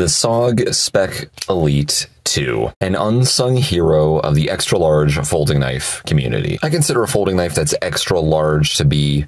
The SOG Spec-Elite II, an unsung hero of the extra-large folding knife community. I consider a folding knife that's extra large to be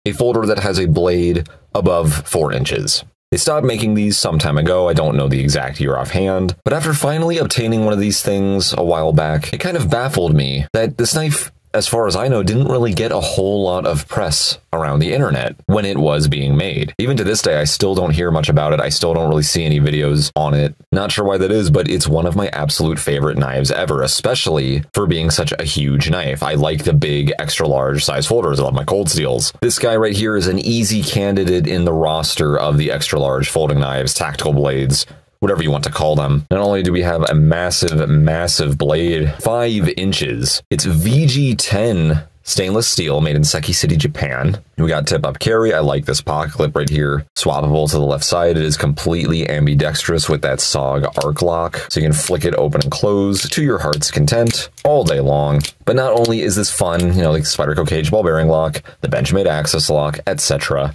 a folder that has a blade above 4 inches. They stopped making these some time ago, I don't know the exact year offhand, but after finally obtaining one of these things a while back, it kind of baffled me that this knife, as far as I know, didn't really get a whole lot of press around the internet when it was being made. Even to this day, I still don't hear much about it. I still don't really see any videos on it. Not sure why that is, but it's one of my absolute favorite knives ever, especially for being such a huge knife. I like the big, extra large size folders. I love my cold steels. This guy right here is an easy candidate in the roster of the extra large folding knives, tactical blades, whatever you want to call them. Not only do we have a massive, massive blade, 5 inches, it's VG10 stainless steel made in Seki City, Japan. We got tip-up carry. I like this pocket clip right here. Swappable to the left side. It is completely ambidextrous with that SOG arc lock, so you can flick it open and close to your heart's content all day long. But not only is this fun, like Spyderco cage ball bearing lock, the Benchmade access lock, etc.,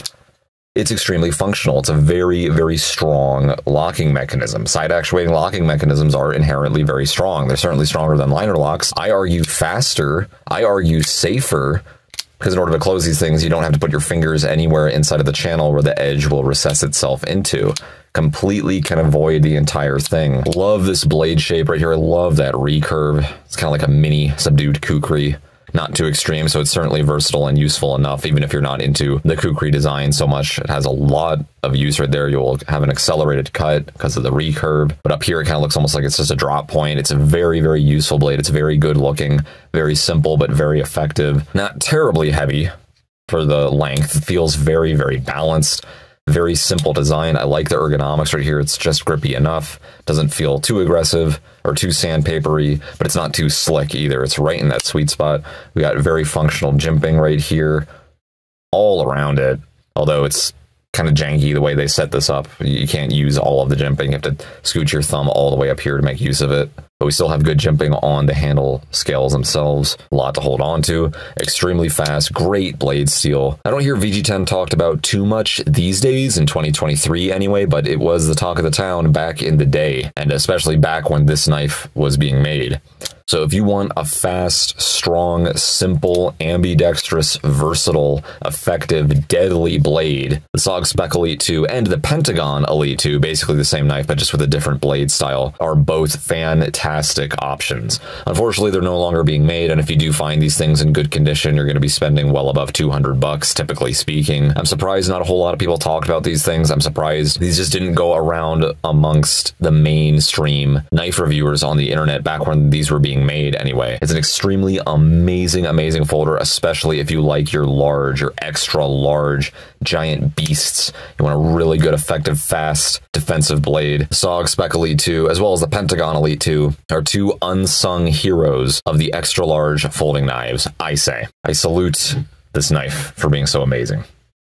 it's extremely functional. It's a very, very strong locking mechanism. Side actuating locking mechanisms are inherently very strong. They're certainly stronger than liner locks. I argue faster. I argue safer, because in order to close these things, you don't have to put your fingers anywhere inside of the channel where the edge will recess itself into. Completely can avoid the entire thing. Love this blade shape right here. I love that recurve. It's kind of like a mini subdued kukri. Not too extreme, so it's certainly versatile and useful enough, even if you're not into the kukri design so much. It has a lot of use right there. You'll have an accelerated cut because of the recurve, but up here it kind of looks almost like it's just a drop point. It's a very, very useful blade. It's very good looking, very simple, but very effective. Not terribly heavy for the length. It feels very, very balanced. Very simple design. I like the ergonomics right here. It's just grippy enough. Doesn't feel too aggressive or too sandpapery, but it's not too slick either. It's right in that sweet spot. We got very functional jimping right here all around it, although it's kind of janky the way they set this up. You can't use all of the jimping. You have to scoot your thumb all the way up here to make use of it. But we still have good jimping on the handle scales themselves. A lot to hold on to. Extremely fast, great blade steel. I don't hear VG10 talked about too much these days, in 2023 anyway, but it was the talk of the town back in the day, and especially back when this knife was being made. So if you want a fast, strong, simple, ambidextrous, versatile, effective, deadly blade, the SOG Spec-Elite II and the Pentagon-Elite II, basically the same knife, but just with a different blade style, are both fantastic options. Unfortunately, they're no longer being made, and if you do find these things in good condition, you're going to be spending well above 200 bucks, typically speaking. I'm surprised not a whole lot of people talked about these things. I'm surprised these just didn't go around amongst the mainstream knife reviewers on the internet back when these were being made anyway. It's an extremely amazing, amazing folder, especially if you like your large, your extra large, giant beasts. You want a really good, effective, fast, defensive blade. The SOG Spec-Elite II, as well as the Pentagon-Elite II, are two unsung heroes of the extra large folding knives, I say. I salute this knife for being so amazing.